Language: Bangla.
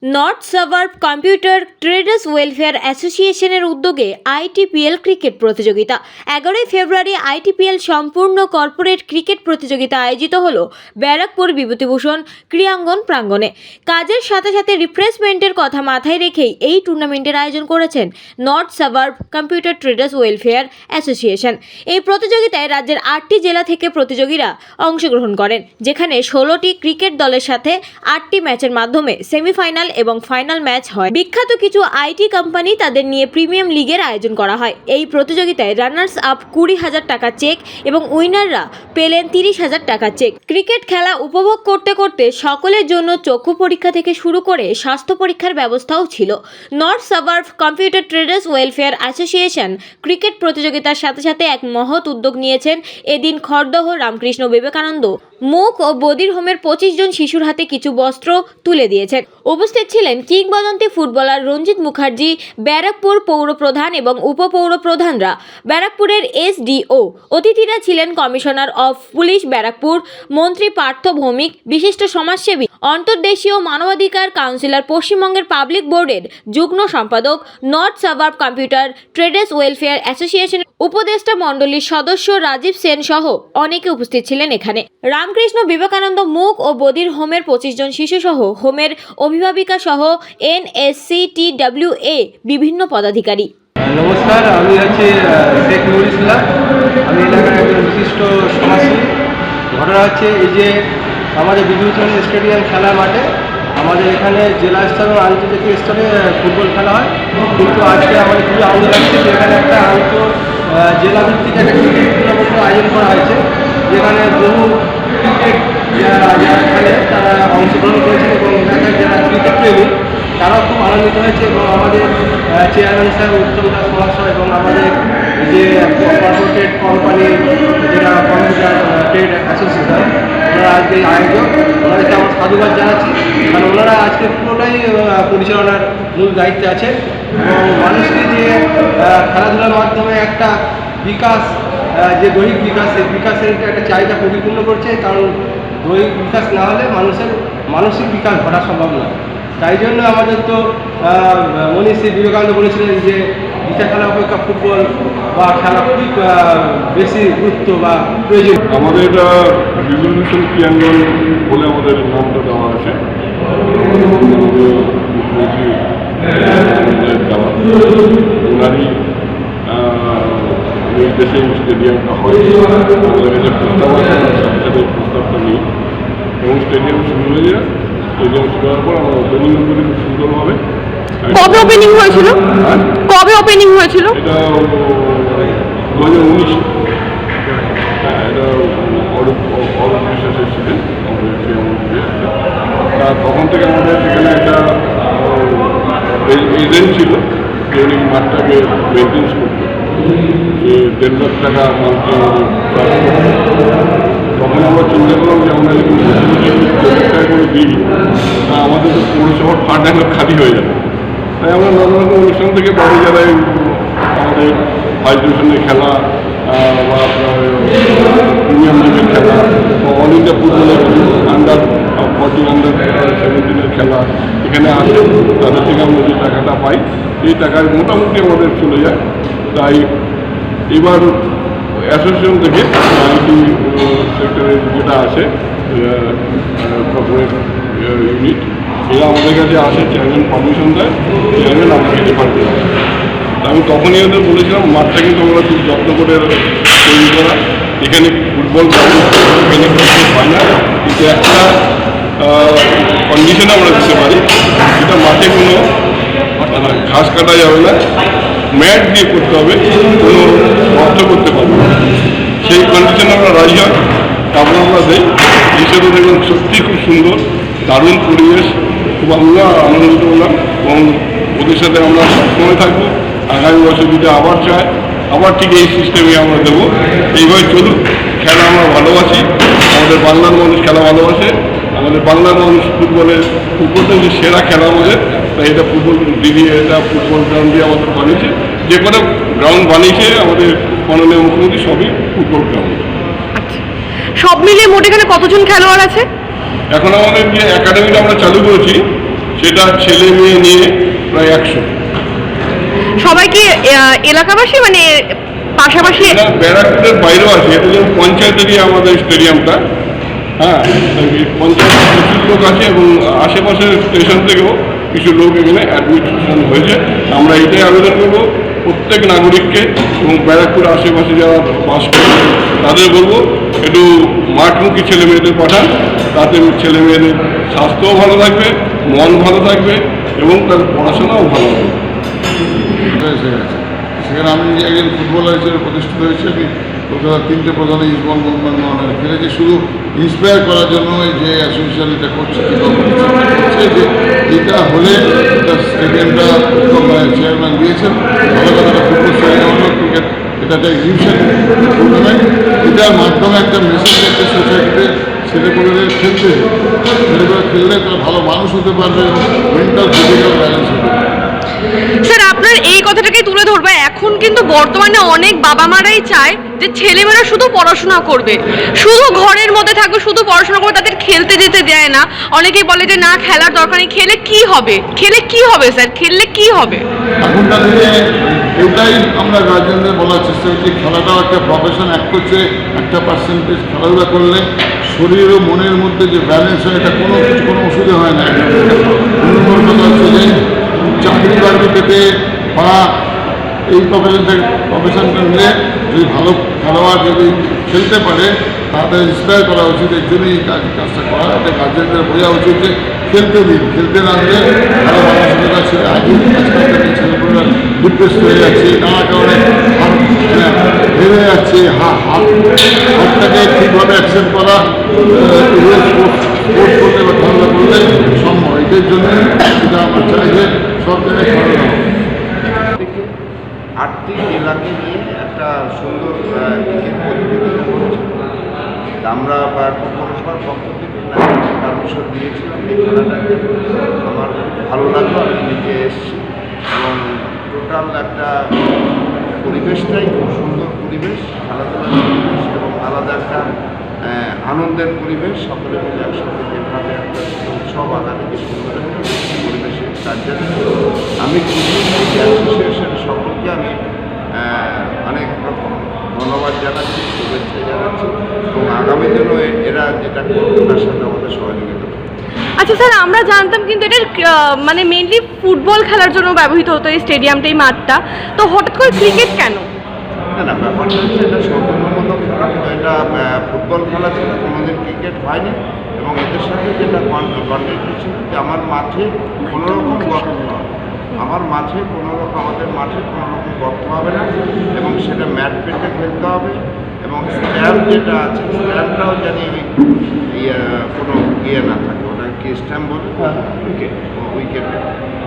North Suburb Computer Traders welfare অ্যাসোসিয়েশনের উদ্যোগে আইটিপিএল ক্রিকেট প্রতিযোগিতা 11 ফেব্রুয়ারি আইটিপিএল সম্পূর্ণ কর্পোরেট ক্রিকেট প্রতিযোগিতা আয়োজিত হলো ব্যারাকপুর বিভূতিভূষণ ক্রীড়াঙ্গন প্রাঙ্গণে। কাজের সাথে সাথে রিফ্রেশমেন্টের কথা মাথায় রেখেই এই টুর্নামেন্টের আয়োজন করেছেন North Suburb Computer Traders Welfare Association. এই প্রতিযোগিতায় রাজ্যের 8টি জেলা থেকে প্রতিযোগীরা অংশগ্রহণ করেন, যেখানে 16টি ক্রিকেট দলের সাথে 8টি ম্যাচের মাধ্যমে সেমিফাইনাল এবং ফাইনাল ম্যাচ হয়। বিখ্যাত কিছু আইটি কোম্পানি তাদের নিয়ে প্রিমিয়াম লিগের আয়োজন করা হয়। এই প্রতিযোগিতায় রানার্স আপ 20,000 টাকা চেক এবং উইনাররা পেলেন 30,000 টাকা চেক। ক্রিকেট খেলা উপভোগ করতে করতে সকলের জন্য চক্ষু পরীক্ষা থেকে শুরু করে স্বাস্থ্য পরীক্ষার ব্যবস্থাও ছিল। North Suburb Computer Traders Welfare Association cricket প্রতিযোগিতার সাথে সাথে এক মহৎ উদ্যোগ নিয়েছেন। এদিন খড়দহ রামকৃষ্ণ বিবেকানন্দ মুখ ও বধির হোমের 25 জন শিশুর হাতে কিছু বস্ত্র তুলে দিয়েছেন। উপস্থিত ছিলেন কিংবদন্তি ফুটবলার রঞ্জিত মুখার্জি, ব্যারাকপুর পৌর প্রধান এবং উপপৌর প্রধানরা, ব্যারাকপুরের এসডিও। অতিথিরা ছিলেন কমিশনার অফ পুলিশ ব্যারাকপুর, মন্ত্রী পার্থ ভৌমিক, বিশিষ্ট সমাজসেবী, অন্তর্দেশীয় মানবাধিকার কাউন্সিলর, পশ্চিমবঙ্গের পাবলিক বোর্ডের যুগ্ম সম্পাদক, north Suburb Computer Traders welfare অ্যাসোসিয়েশনের উপদেষ্টা মণ্ডলীর সদস্য রাজীব সেন সহ অনেকে উপস্থিত ছিলেন। এখানে রামকৃষ্ণ বিবেকানন্দ মুখ ও বধির হোমের 25 জন শিশু সহ হোমের অভিভাবিকা সহ NSCTWA বিভিন্ন পদাধিকারী। নমস্কার, আমি হচ্ছে শেখ নুরুল ইসলাম। আমি এলাকার একজন বিশিষ্ট সমাজসেবী। ঘটনা হচ্ছে এই যে আমাদের বিভূতিভূষণ স্টেডিয়াম খেলার মাঠে আমাদের এখানে জেলা স্তর এবং আন্তর্জাতিক স্তরে ফুটবল খেলা হয়, কিন্তু আজকে আমাদের খুবই আনন্দ লাগছে যে এখানে একটা জেলা ভিত্তিক একটা ক্রিকেট টুর্নামেন্ট আয়োজন করা হয়েছে, যেখানে বহু ক্রিকেট যারা খেলে তারা অংশগ্রহণ করেছেন এবং এলাকার যারা ক্রিকেট প্রেমী তারাও খুব আনন্দিত হয়েছে। এবং আমাদের চেয়ারম্যান সাহেব উত্তম দাস মহাশয় এবং আমাদের যে কর্পোরেট কোম্পানি যেটা কম্পিউটার ট্রেড অ্যাসোসিয়েশন, ওনারা আজকে আয়োজক, ওনাদেরকে আমার সাধুবাদ জানাচ্ছি, কারণ ওনারা আজকে পুরোটাই পরিচালনার মূল দায়িত্বে আছেন এবং মানুষকে যে খেলাধুলার মাধ্যমে একটা বিকাশ, যে দৈহিক বিকাশ, সেই বিকাশের একটা চাহিদা পরিপূর্ণ করছে, কারণ দৈহিক বিকাশ না হলে মানুষের মানসিক বিকাশ ঘটা সম্ভব নয়। তাই জন্য আমাদের তো মনীষী বিবেকানন্দ বলেছিলেন যে গীতা খেলা অপেক্ষা ফুটবল বা খেলা খুবই বেশি গুরুত্ব বা প্রয়োজন। আমাদের এটা বিভূতিভূষণ ক্রীড়াঙ্গন বলে আমাদের নামটা দেওয়া আছে। ওনারই নির্দেশে স্টেডিয়ামটা হয়, আমাদের কাছে প্রস্তাব আছে, সাথে প্রস্তাবটা নিই এবং স্টেডিয়াম শুরু হয়ে যায়। স্টেডিয়াম শুরু হওয়ার পর আমরা ওপেনিং করি খুব সুন্দরভাবে। কবে ওপেনিং হয়েছিল? কবে ওপেনিং হয়েছিল? এটা 2019। এটা অরূপ বিশ্বাস এসেছিলেন তখন থেকে আমাদের এখানে একটা এজেন্ট ছিল যে উনি মাঠটাকে মেনটেন্স করতো, যে 1.5 লাখ টাকা মান্থলি আমাদের চার্জ করতো। তখন আমরা চিন্তা করলাম যে আমরা যদি 1 টাকা করে দিই তা আমাদের তো পৌরসভার ফান্ড একদম খালি হয়ে যাবে। তাই আমরা নানা রকম অনুষ্ঠান থেকে বাড়ি যারা আমাদের ফার্স্ট ডিভিশনের খেলা বা আপনার প্রিমিয়াম লিগের খেলা বা অল ইন্ডিয়া ফুটবলের আন্ডার 14, আন্ডার 17 খেলা এখানে আসে, তাদের থেকে আমরা যে টাকাটা পাই এই টাকার মোটামুটি আমাদের চলে যায়। তাই এবার অ্যাসোসিয়েশন থেকে আইটি সেক্টরের যেটা আছে কর্পোরেট ইউনিট, এরা আমাদের কাছে আসে, চেয়ারম্যান পারমিশন দেয়, চেয়ারম্যান আমাকে রেফার করে। আমি তখনই ওদের বলেছিলাম মাঠটা কিন্তু আমরা খুব যত্ন করে তৈরি করা, এখানে ফুটবল এখানে হয় না, কিন্তু একটা কন্ডিশনে আমরা দিতে পারি, যেটা মাঠে কোনো ঘাস কাটা যাবে না, ম্যাট দিয়ে করতে হবে, কোনো অর্থ করতে পারবে না, সেই কন্ডিশনে আমরা রাজি হয়। তারপর আমরা দেই, হিসেবে দেখুন সত্যি খুব সুন্দর, দারুণ পরিবেশ, খুব আমরা আনন্দিত হলাম এবং ওদের সাথে আমরা সবসময় থাকবো। আগামী বছর যদি আবার চাই, আবার ঠিক এই সিস্টেমে আমরা দেবো। এইভাবে চলুক, খেলা আমরা ভালোবাসি, আমাদের বাংলার মানুষ খেলা ভালোবাসে, আমাদের বাংলার মানুষ ফুটবলের যে সেরা খেলা আমাদের, তাই এটা ফুটবল দিয়ে, এটা ফুটবল গ্রাউন্ড দিয়ে আমাদের বানিয়েছে, যে কোনো গ্রাউন্ড বানিয়েছে আমাদের মাননীয় মুখ্যমন্ত্রী, সবই ফুটবল গ্রাউন্ড। সব মিলিয়ে মোট এখানে কতজন খেলোয়াড় আছে? এখন আমাদের যে একাডেমিটা আমরা চালু করেছি সেটা ছেলে মেয়ে নিয়ে প্রায় 100। সবাই কি এলাকাবাসী মানে পাশাপাশি? এটা ব্যারাকপুরের বাইরেও আছে, এটা যেমন পঞ্চায়েতেরই আমাদের স্টেডিয়ামটা। হ্যাঁ, পঞ্চায়েত প্রচুর লোক আছে এবং আশেপাশের স্টেশন থেকেও কিছু লোক এখানে অ্যাডমিশন হয়েছে। আমরা এটাই আবেদন করবো প্রত্যেক নাগরিককে এবং ব্যারাকপুর আশেপাশে যারা বাস করে তাদের বলবো একটু মাঠমুখী ছেলে মেয়েদের পাঠান, তাতে ছেলে মেয়েদের স্বাস্থ্যও ভালো থাকবে, মন ভালো থাকবে এবং তার পড়াশোনাও ভালো হবে। সেখানে আমি একজন ফুটবলার হিসেবে প্রতিষ্ঠিত হয়েছি। আমি কলকাতার 3টে প্রধান ইস্টবেঙ্গল মোহনবাগানে খেলেছি শুধু ইন্সপায়ার করার জন্য যে অ্যাসোসিয়েশন এটা করছে করছে যে এটা হলে এটা স্টেডিয়ামটা চেয়ারম্যান দিয়েছেন ভালো কথা। ফুটবল স্টেডিয়াম হলো ক্রিকেট, এটা একটা এক্সিবিশন টুর্নামেন্ট, এটার মাধ্যমে একটা মেসেজ একটা সোসাইটিতে ছেলেপুলেদের ছেলেপুলে খেললে তারা ভালো মানুষ হতে পারবে এবং মেন্টাল ফিজিক্যাল ব্যালেন্স হতে পারবে। স্যার আপনার এই কথাটাকেই তুলে ধরবো, এখন কিন্তু বর্তমানে অনেক বাবা মারাই চায় যে ছেলেমেয়েরা শুধু পড়াশোনা করবে, শুধু ঘরের মধ্যে থাকবে, শুধু পড়াশোনা করবে, তাদের খেলতে যেতে দেয় না। অনেকেই বলে যে না খেলার দরকার নেই, খেলে কি হবে স্যার, খেললে কি হবে? এখনকার দিনে এটাই আমরা গার্জেনদের বলার চেষ্টা করছি, খেলাটাও একটা প্রফেশন। হচ্ছে একটা পার্সেন্টেজ খেলাধুলা করলে শরীর ও মনের মধ্যে যে ব্যালেন্স হয় এটা কোনো ওষুধে হয় না। অন্য কথা হচ্ছে যে চাকরি বাকরি পেতে বা এই প্রফেশনটা নিলে যদি ভালো খেলোয়াড় যদি খেলতে পারে তাদের ইন্সপায়ার করা উচিত। এর জন্যই এই কাজটা করা, এটা গার্জেনদের বোঝা উচিত যে খেলতে দিন, খেলতে না দিলে ভালো মানসিকতা ছেলে আজকালকার ছেলেগুলো ডিপ্রেসড হয়ে যাচ্ছে, নানা কারণে ভেঙে যাচ্ছে। হাতটাকে ঠিকভাবে অ্যাকসেপ্ট করা স্পোর্টস করতে বা খেলাধুলা করলে সম্ভব। এটার জন্য এটা আমার চাই যে সব জায়গায় খেলাধুলা হবে। 8টি জেলাকে নিয়ে একটা সুন্দর ক্রিকেট প্রতিযোগিতা করেছি। আমরা পৌরসভার পক্ষ থেকে পারমিশন দিয়েছিলাম এই খেলাটাকে। আমার খুব ভালো লাগলো, আমি নিজে এসেছি এবং টোটাল একটা পরিবেশটাই খুব সুন্দর পরিবেশ, খেলাধুলার পরিবেশ এবং আলাদা একটা আনন্দের পরিবেশ। সকলে মিলে একসাথে যেভাবে একটা উৎসব আগামীকে সুন্দর পরিবেশের কার্যালয়। আমি ক্রিকেট অ্যাসোসিয়েশন সকলকে আমি অনেক রকম ধন্যবাদ জানাচ্ছি, শুভেচ্ছা জানাচ্ছি এবং আগামী দিনও এরা যেটা করবে তার সাথে আমাদের সহযোগিতা। আচ্ছা স্যার, আমরা জানতাম কিন্তু এটা মানে মেনলি ফুটবল খেলার জন্য ব্যবহৃত হতো এই স্টেডিয়ামটা, এই মাঠটা, তো হঠাৎ করে ক্রিকেট কেন? না, ব্যাপারটা হচ্ছে এটা সম্পূর্ণমূলক খেলা। এটা ফুটবল খেলা ছিল, কোনোদিন ক্রিকেট হয়নি এবং এদের সাথে যেটা কন্ট্যাক্ট ছিল যে আমার মাঠে কোনোরকম আমাদের মাঠে কোনোরকম গর্ত হবে না এবং সেটা ম্যাট পেটে খেলতে হবে এবং স্ট্যাম্প যেটা আছে স্ট্যাম্পটাও জানি কোনো ইয়ে না থাকে, ওটা কি স্ট্যাম্প বলে উইকেট